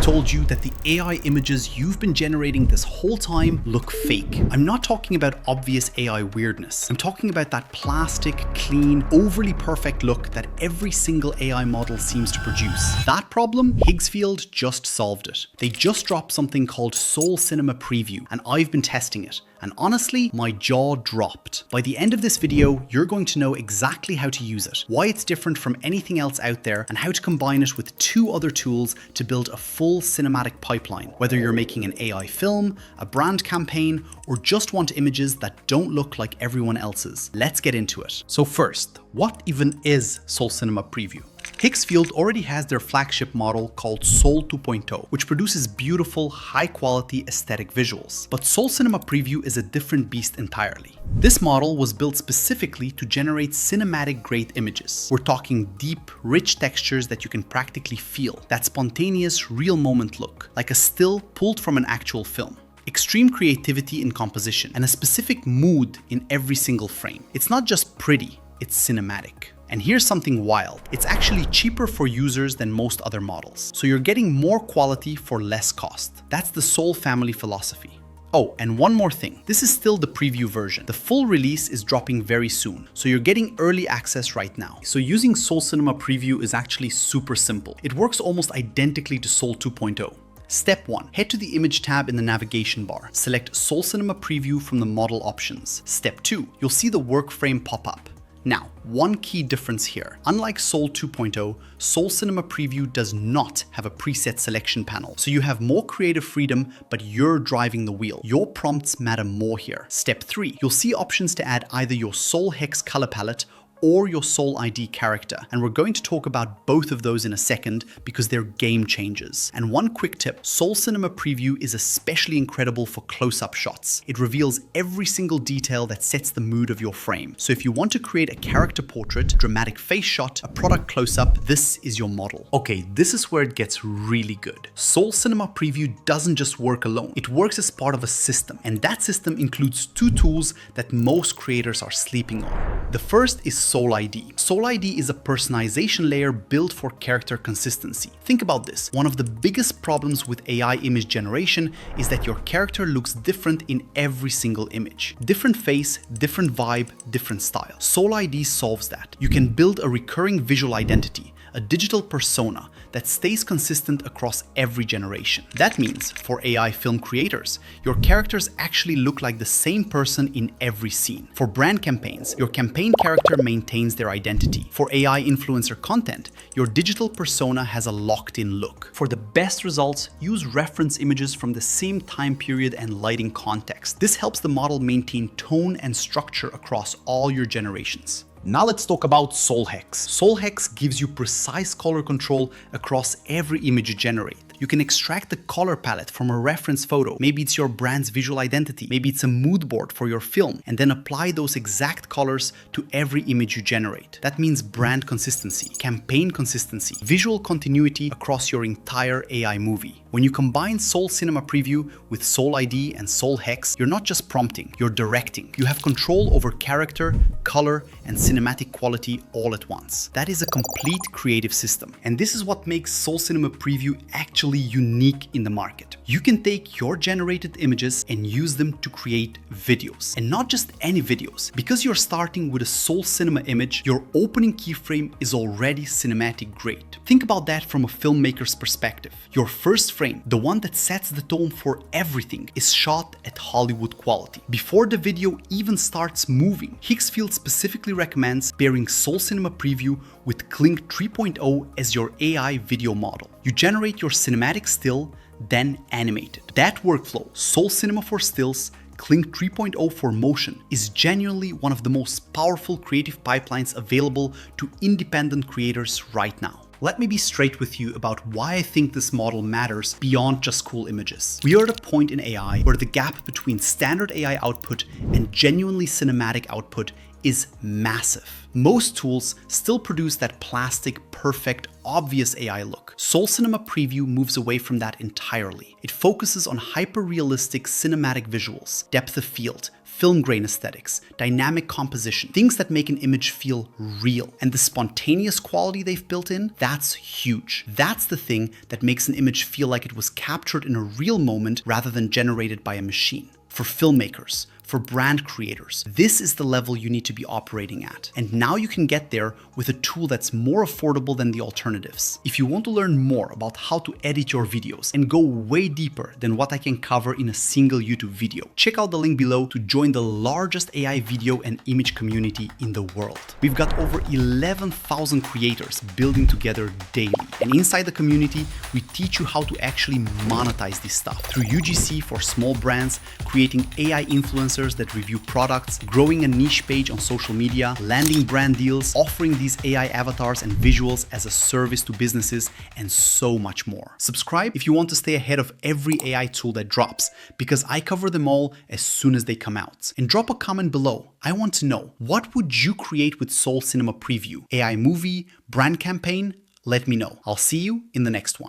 told you that the AI images you've been generating this whole time look fake. I'm not talking about obvious AI weirdness. I'm talking about that plastic, clean, overly perfect look that every single AI model seems to produce. That problem, Higgsfield just solved it. They just dropped something called Soul Cinema Preview, and I've been testing it. And honestly, my jaw dropped. By the end of this video, you're going to know exactly how to use it, why it's different from anything else out there, and how to combine it with 2 other tools to build a full cinematic pipeline, whether you're making an AI film, a brand campaign, or just want images that don't look like everyone else's. Let's get into it. So first, what even is Soul Cinema Preview? Higgsfield already has their flagship model called Soul 2.0, which produces beautiful, high-quality aesthetic visuals. But Soul Cinema Preview is a different beast entirely. This model was built specifically to generate cinematic-grade images. We're talking deep, rich textures that you can practically feel, that spontaneous, real-moment look, like a still pulled from an actual film. Extreme creativity in composition, and a specific mood in every single frame. It's not just pretty, it's cinematic. And here's something wild. It's actually cheaper for users than most other models. So you're getting more quality for less cost. That's the Soul family philosophy. Oh, and one more thing. This is still the preview version. The full release is dropping very soon, so you're getting early access right now. So using Soul Cinema Preview is actually super simple. It works almost identically to Soul 2.0. Step 1. Head to the Image tab in the navigation bar. Select Soul Cinema Preview from the model options. Step 2. You'll see the work frame pop up. Now, one key difference here. Unlike Soul 2.0, Soul Cinema Preview does not have a preset selection panel. So you have more creative freedom, but you're driving the wheel. Your prompts matter more here. Step 3. You'll see options to add either your Soul Hex color palette or your Soul ID character. And we're going to talk about both of those in a second because they're game changers. And one quick tip, Soul Cinema Preview is especially incredible for close-up shots. It reveals every single detail that sets the mood of your frame. So if you want to create a character portrait, dramatic face shot, a product close-up, this is your model. Okay, this is where it gets really good. Soul Cinema Preview doesn't just work alone. It works as part of a system. And that system includes 2 tools that most creators are sleeping on. The first is Soul ID. Soul ID is a personalization layer built for character consistency. Think about this. One of the biggest problems with AI image generation is that your character looks different in every single image. Different face, different vibe, different style. Soul ID solves that. You can build a recurring visual identity, a digital persona that stays consistent across every generation. That means, for AI film creators, your characters actually look like the same person in every scene. For brand campaigns, your campaign character maintains their identity. For AI influencer content, your digital persona has a locked-in look. For the best results, use reference images from the same time period and lighting context. This helps the model maintain tone and structure across all your generations. Now let's talk about Soul Hex. Soul Hex gives you precise color control across every image you generate. You can extract the color palette from a reference photo. Maybe it's your brand's visual identity. Maybe it's a mood board for your film, and then apply those exact colors to every image you generate. That means brand consistency, campaign consistency, visual continuity across your entire AI movie. When you combine Soul Cinema Preview with Soul ID and Soul Hex, you're not just prompting, you're directing. You have control over character, color, and cinematic quality all at once. That is a complete creative system. And this is what makes Soul Cinema Preview actually unique in the market. You can take your generated images and use them to create videos. And not just any videos. Because you're starting with a Soul Cinema image, your opening keyframe is already cinematic grade. Think about that from a filmmaker's perspective. Your first frame, the one that sets the tone for everything, is shot at Hollywood quality. Before the video even starts moving, Higgsfield specifically recommends pairing Soul Cinema Preview with Kling 3.0 as your AI video model. You generate your cinematic still, then animate it. That workflow, Soul Cinema for stills, Kling 3.0 for motion, is genuinely one of the most powerful creative pipelines available to independent creators right now. Let me be straight with you about why I think this model matters beyond just cool images. We are at a point in AI where the gap between standard AI output and genuinely cinematic output is massive. Most tools still produce that plastic, perfect, obvious AI look. Soul Cinema Preview moves away from that entirely. It focuses on hyper-realistic cinematic visuals, depth of field, film grain aesthetics, dynamic composition, things that make an image feel real. And the spontaneous quality they've built in, that's huge. That's the thing that makes an image feel like it was captured in a real moment rather than generated by a machine. For filmmakers, for brand creators, this is the level you need to be operating at. And now you can get there with a tool that's more affordable than the alternatives. If you want to learn more about how to edit your videos and go way deeper than what I can cover in a single YouTube video, check out the link below to join the largest AI video and image community in the world. We've got over 11,000 creators building together daily. And inside the community, we teach you how to actually monetize this stuff through UGC for small brands, creating AI influencers that review products, growing a niche page on social media, landing brand deals, offering these AI avatars and visuals as a service to businesses, and so much more. Subscribe if you want to stay ahead of every AI tool that drops, because I cover them all as soon as they come out. And drop a comment below. I want to know, what would you create with Soul Cinema Preview? AI movie, brand campaign? Let me know. I'll see you in the next one.